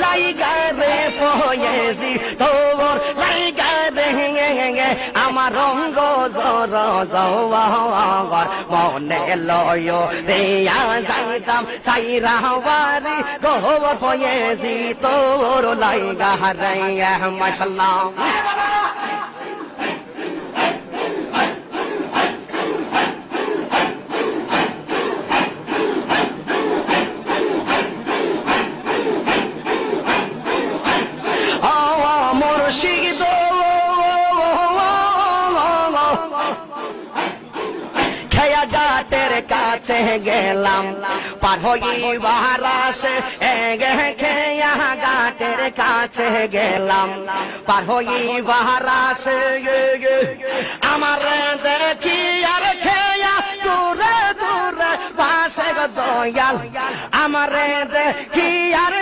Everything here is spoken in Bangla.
লাইগা রে পয়েছি তোর লাইগা রে আমার রঙ্গ জর জওয়ার মনে লয় রে যাইতাম সাইরা বাড়ি গোবর পয়েছি তোর লাইগা রে মাশাআল্লাহ কাছে গেলাম পার হইবার আসে খেয়া ঘাটের কাছে গেলাম পার হইবার আসে আমার দেখি আর খেয়া দূরে দূরে পাশে দয়াল আমার দেখি আর